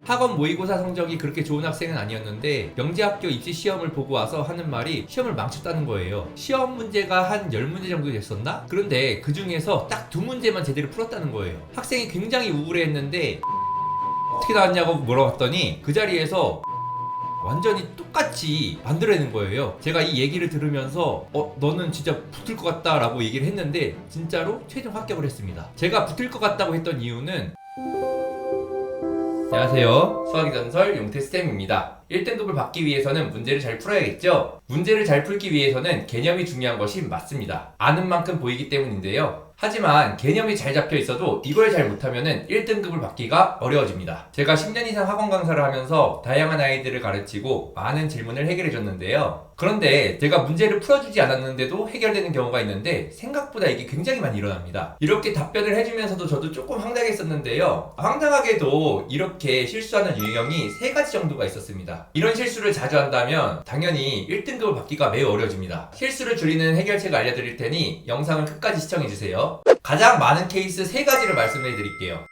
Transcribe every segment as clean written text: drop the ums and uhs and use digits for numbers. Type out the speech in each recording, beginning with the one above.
학원 모의고사 성적이 그렇게 좋은 학생은 아니었는데 영재학교 입시 시험을 보고 와서 하는 말이 시험을 망쳤다는 거예요. 시험 문제가 한 10문제 정도 됐었나? 그런데 그 중에서 딱 2문제만 제대로 풀었다는 거예요. 학생이 굉장히 우울해했는데 어떻게 나왔냐고 물어봤더니 그 자리에서 완전히 똑같이 만들어내는 거예요. 제가 이 얘기를 들으면서 너는 진짜 붙을 것 같다 라고 얘기를 했는데 진짜로 최종 합격을 했습니다. 제가 붙을 것 같다고 했던 이유는 안녕하세요. 수학의 전설 용태쌤입니다. 1등급을 받기 위해서는 문제를 잘 풀어야겠죠? 문제를 잘 풀기 위해서는 개념이 중요한 것이 맞습니다. 아는 만큼 보이기 때문인데요. 하지만 개념이 잘 잡혀 있어도 이걸 잘 못하면 1등급을 받기가 어려워집니다. 제가 10년 이상 학원 강사를 하면서 다양한 아이들을 가르치고 많은 질문을 해결해 줬는데요. 그런데 제가 문제를 풀어주지 않았는데도 해결되는 경우가 있는데 생각보다 이게 굉장히 많이 일어납니다. 이렇게 답변을 해주면서도 저도 조금 황당했었는데요. 황당하게도 이렇게 실수하는 유형이 3가지 정도가 있었습니다. 이런 실수를 자주 한다면 당연히 1등급을 받기가 매우 어려워집니다. 실수를 줄이는 해결책을 알려드릴 테니 영상을 끝까지 시청해주세요. 가장 많은 케이스 3가지를 말씀해 드릴게요.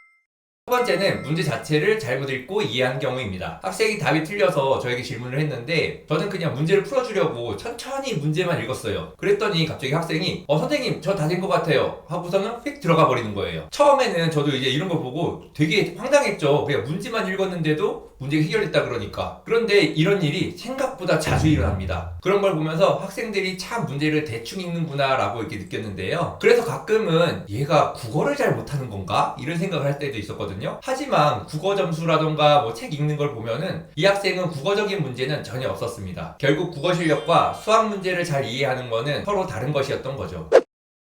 첫 번째는 문제 자체를 잘못 읽고 이해한 경우입니다. 학생이 답이 틀려서 저에게 질문을 했는데 저는 그냥 문제를 풀어주려고 천천히 문제만 읽었어요. 그랬더니 갑자기 학생이 선생님 저 다 된 것 같아요 하고서는 휙 들어가 버리는 거예요. 처음에는 저도 이제 이런 거 보고 되게 황당했죠. 그냥 문제만 읽었는데도 문제가 해결됐다 그러니까. 그런데 이런 일이 생각보다 자주 일어납니다. 그런 걸 보면서 학생들이 참 문제를 대충 읽는구나 라고 이렇게 느꼈는데요. 그래서 가끔은 얘가 국어를 잘 못하는 건가? 이런 생각을 할 때도 있었거든요. 하지만 국어 점수라던가 책 읽는 걸 보면은 이 학생은 국어적인 문제는 전혀 없었습니다. 결국 국어 실력과 수학 문제를 잘 이해하는 거는 서로 다른 것이었던 거죠.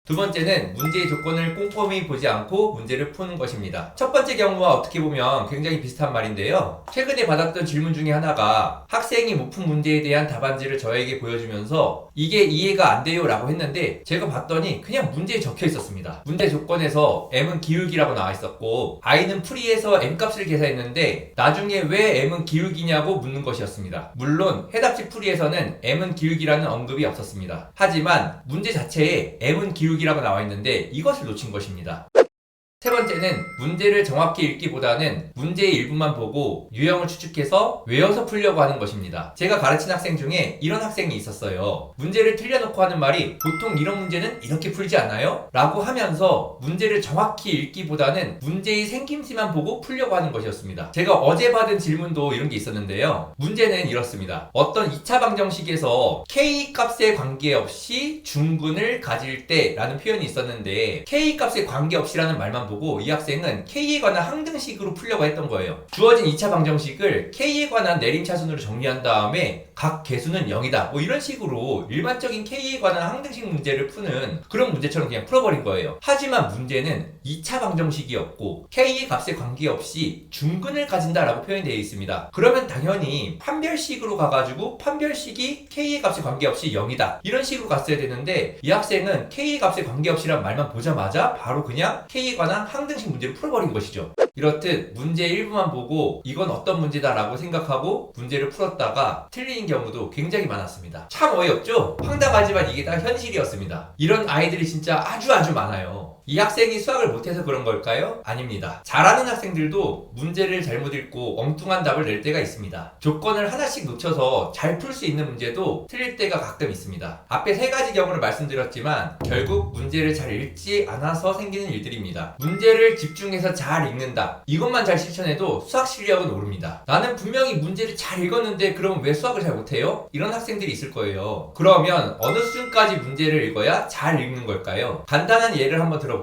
두 번째는 문제의 조건을 꼼꼼히 보지 않고 문제를 푸는 것입니다. 첫 번째 경우와 어떻게 보면 굉장히 비슷한 말인데요. 최근에 받았던 질문 중에 하나가 학생이 못 푼 문제에 대한 답안지를 저에게 보여주면서 이게 이해가 안 돼요 라고 했는데 제가 봤더니 그냥 문제에 적혀 있었습니다. 문제 조건에서 m은 기울기라고 나와 있었고 i는 풀이해서 m값을 계산했는데 나중에 왜 m은 기울기냐고 묻는 것이었습니다. 물론 해답지 풀이에서는 m은 기울기라는 언급이 없었습니다. 하지만 문제 자체에 m은 기울기라고 나와 있는데 이것을 놓친 것입니다. 세 번째는 문제를 정확히 읽기보다는 문제의 일부만 보고 유형을 추측해서 외워서 풀려고 하는 것입니다. 제가 가르친 학생 중에 이런 학생이 있었어요. 문제를 틀려놓고 하는 말이 보통 이런 문제는 이렇게 풀지 않나요? 라고 하면서 문제를 정확히 읽기보다는 문제의 생김새만 보고 풀려고 하는 것이었습니다. 제가 어제 받은 질문도 이런 게 있었는데요. 문제는 이렇습니다. 어떤 2차 방정식에서 k 값에 관계없이 중근을 가질 때 라는 표현이 있었는데 k 값에 관계없이라는 말만 보고 이 학생은 K에 관한 항등식으로 풀려고 했던 거예요. 주어진 2차 방정식을 K에 관한 내림차순으로 정리한 다음에 각 개수는 0이다 뭐 이런 식으로 일반적인 K에 관한 항등식 문제를 푸는 그런 문제처럼 그냥 풀어버린 거예요. 하지만 문제는 2차 방정식이었고 K의 값에 관계없이 중근을 가진다라고 표현되어 있습니다. 그러면 당연히 판별식으로 가가지고 판별식이 K의 값에 관계없이 0이다 이런 식으로 갔어야 되는데 이 학생은 K의 값에 관계없이란 말만 보자마자 바로 그냥 K에 관한 항등식 문제를 풀어버린 것이죠. 이렇듯 문제의 일부만 보고 이건 어떤 문제다 라고 생각하고 문제를 풀었다가 틀린 경우도 굉장히 많았습니다. 참 어이없죠? 황당하지만 이게 다 현실이었습니다. 이런 아이들이 진짜 아주 많아요. 이 학생이 수학을 못해서 그런 걸까요? 아닙니다. 잘하는 학생들도 문제를 잘못 읽고 엉뚱한 답을 낼 때가 있습니다. 조건을 하나씩 놓쳐서 잘 풀 수 있는 문제도 틀릴 때가 가끔 있습니다. 앞에 3가지 경우를 말씀드렸지만 결국 문제를 잘 읽지 않아서 생기는 일들입니다. 문제를 집중해서 잘 읽는다. 이것만 잘 실천해도 수학 실력은 오릅니다. 나는 분명히 문제를 잘 읽었는데 그럼 왜 수학을 잘 못해요? 이런 학생들이 있을 거예요. 그러면 어느 수준까지 문제를 읽어야 잘 읽는 걸까요? 간단한 예를 한번 들어볼게요.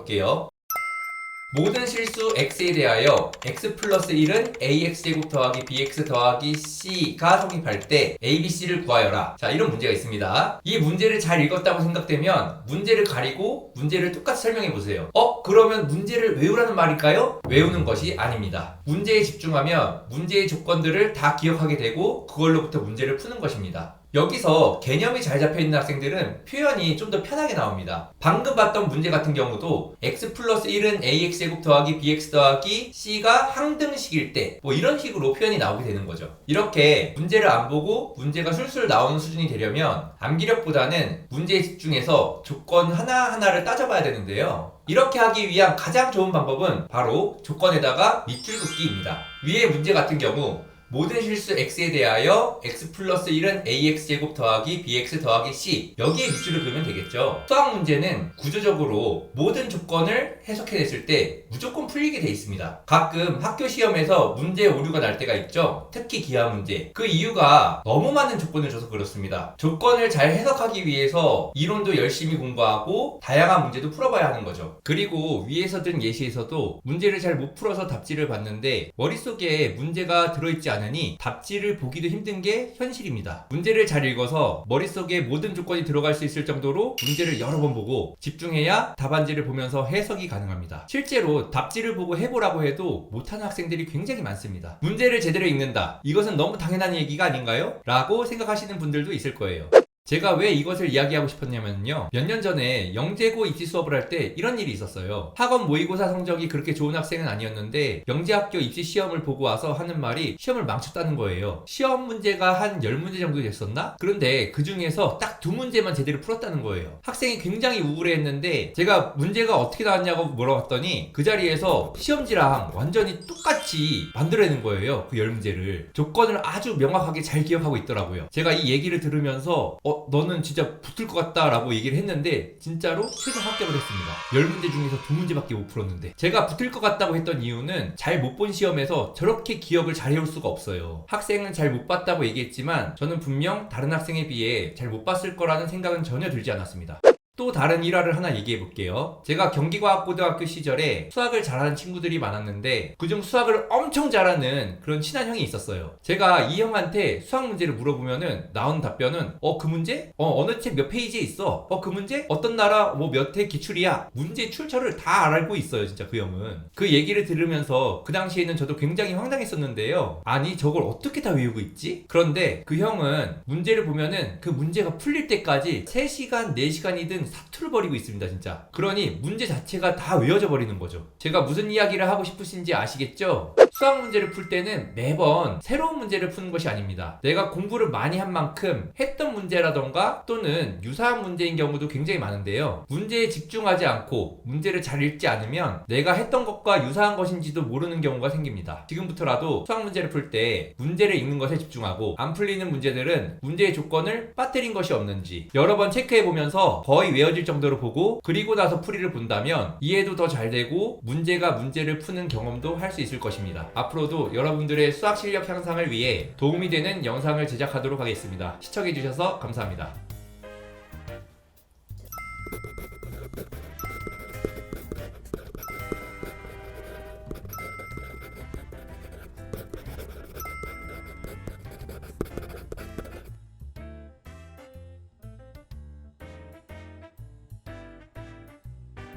모든 실수 x에 대하여 x 플러스 1은 ax제곱 더하기 bx 더하기 c가 성립할 때 abc를 구하여라. 자, 이런 문제가 있습니다. 이 문제를 잘 읽었다고 생각되면 문제를 가리고 문제를 똑같이 설명해 보세요. 그러면 문제를 외우라는 말일까요? 외우는 것이 아닙니다. 문제에 집중하면 문제의 조건들을 다 기억하게 되고 그걸로부터 문제를 푸는 것입니다. 여기서 개념이 잘 잡혀있는 학생들은 표현이 좀 더 편하게 나옵니다. 방금 봤던 문제 같은 경우도 x 플러스 1은 ax제곱 더하기 bx 더하기 c가 항등식일 때 뭐 이런 식으로 표현이 나오게 되는 거죠. 이렇게 문제를 안 보고 문제가 술술 나오는 수준이 되려면 암기력보다는 문제에 집중해서 조건 하나하나를 따져봐야 되는데요. 이렇게 하기 위한 가장 좋은 방법은 바로 조건에다가 밑줄 긋기입니다. 위의 문제 같은 경우 모든 실수 x에 대하여 x 플러스 1은 ax제곱 더하기 bx 더하기 c, 여기에 밑줄을 그으면 되겠죠. 수학 문제는 구조적으로 모든 조건을 해석해냈을 때 무조건 풀리게 돼 있습니다. 가끔 학교 시험에서 문제 오류가 날 때가 있죠. 특히 기하 문제. 그 이유가 너무 많은 조건을 줘서 그렇습니다. 조건을 잘 해석하기 위해서 이론도 열심히 공부하고 다양한 문제도 풀어봐야 하는 거죠. 그리고 위에서 든 예시에서도 문제를 잘 못 풀어서 답지를 봤는데 머릿속에 문제가 들어있지 않으니 답지를 보기도 힘든 게 현실입니다. 문제를 잘 읽어서 머릿속에 모든 조건이 들어갈 수 있을 정도로 문제를 여러 번 보고 집중해야 답안지를 보면서 해석이 가능합니다. 실제로 답지를 보고 해보라고 해도 못하는 학생들이 굉장히 많습니다. 문제를 제대로 읽는다, 이것은 너무 당연한 얘기가 아닌가요? 라고 생각하시는 분들도 있을 거예요. 제가 왜 이것을 이야기하고 싶었냐면요, 몇 년 전에 영재고 입시 수업을 할 때 이런 일이 있었어요. 학원 모의고사 성적이 그렇게 좋은 학생은 아니었는데 영재학교 입시 시험을 보고 와서 하는 말이 시험을 망쳤다는 거예요. 시험 문제가 한 10문제 정도 됐었나? 그런데 그 중에서 딱 2문제만 제대로 풀었다는 거예요. 학생이 굉장히 우울해했는데 제가 문제가 어떻게 나왔냐고 물어봤더니 그 자리에서 시험지랑 완전히 똑같이 만들어내는 거예요. 그 10문제를. 조건을 아주 명확하게 잘 기억하고 있더라고요. 제가 이 얘기를 들으면서 너는 진짜 붙을 것 같다 라고 얘기를 했는데 진짜로 최종 합격을 했습니다. 10문제 중에서 2문제밖에 못 풀었는데, 제가 붙을 것 같다고 했던 이유는 잘 못 본 시험에서 저렇게 기억을 잘 해올 수가 없어요. 학생은 잘 못 봤다고 얘기했지만 저는 분명 다른 학생에 비해 잘 못 봤을 거라는 생각은 전혀 들지 않았습니다. 또 다른 일화를 하나 얘기해 볼게요. 제가 경기과학고등학교 시절에 수학을 잘하는 친구들이 많았는데 그중 수학을 엄청 잘하는 그런 친한 형이 있었어요. 제가 이 형한테 수학 문제를 물어보면은 나온 답변은 그 문제? 어느 책 몇 페이지에 있어? 그 문제? 어떤 나라 뭐 몇 회 기출이야? 문제 출처를 다 알고 있어요, 진짜 그 형은. 그 얘기를 들으면서 그 당시에는 저도 굉장히 황당했었는데요. 아니, 저걸 어떻게 다 외우고 있지? 그런데 그 형은 문제를 보면은 그 문제가 풀릴 때까지 3시간, 4시간이든 사투를 벌이고 있습니다, 진짜. 그러니 문제 자체가 다 외워져 버리는 거죠. 제가 무슨 이야기를 하고 싶으신지 아시겠죠? 수학 문제를 풀 때는 매번 새로운 문제를 푸는 것이 아닙니다. 내가 공부를 많이 한 만큼 했던 문제라던가 또는 유사한 문제인 경우도 굉장히 많은데요, 문제에 집중하지 않고 문제를 잘 읽지 않으면 내가 했던 것과 유사한 것인지도 모르는 경우가 생깁니다. 지금부터라도 수학 문제를 풀 때 문제를 읽는 것에 집중하고 안 풀리는 문제들은 문제의 조건을 빠뜨린 것이 없는지 여러 번 체크해보면서 거의 외워질 정도로 보고 그리고 나서 풀이를 본다면 이해도 더 잘 되고 문제가 문제를 푸는 경험도 할 수 있을 것입니다. 앞으로도 여러분들의 수학 실력 향상을 위해 도움이 되는 영상을 제작하도록 하겠습니다. 시청해주셔서 감사합니다.